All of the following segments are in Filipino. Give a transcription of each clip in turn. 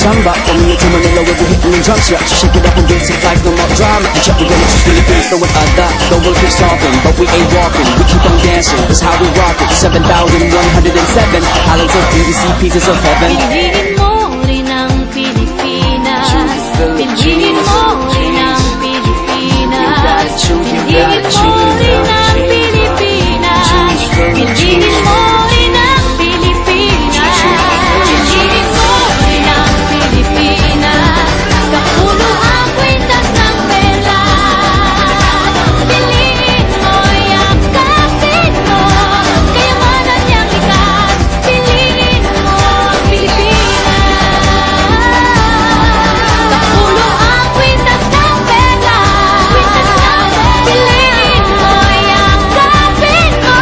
Samba, coming into Manila with the hitting and drums. Yeah, just shake it up and get some flags, no more drama. And check the to Philippines, so without that, the world keeps talking, but we ain't walking. We keep on dancing, that's how we rock it. 7,107 islands of PVC, pieces of heaven. Piliin mo rin ang Pilipinas. Piliin mo rin ang Pilipinas. Piliin mo rin ang Pilipinas. Piliin mo rin ang Pilipinas. Piliin mo rin ang Pilipinas. Kapulo ang kwintas ng perlas. Piliin mo, yakapin mo, kayamanan niyang likas. Piliin mo ang Pilipinas. Kapulo ang kwintas ng perlas. Piliin mo, yakapin mo,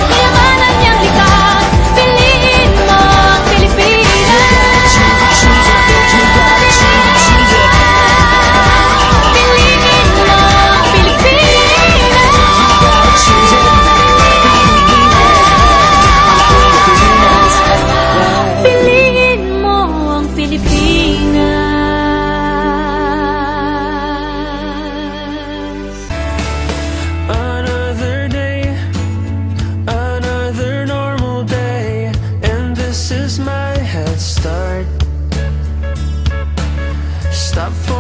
kayamanan niyang likas. Piliin mo ang Pilipinas. Piliin mo ang Pilipinas. Another day, another normal day, and this is my head start. Stop for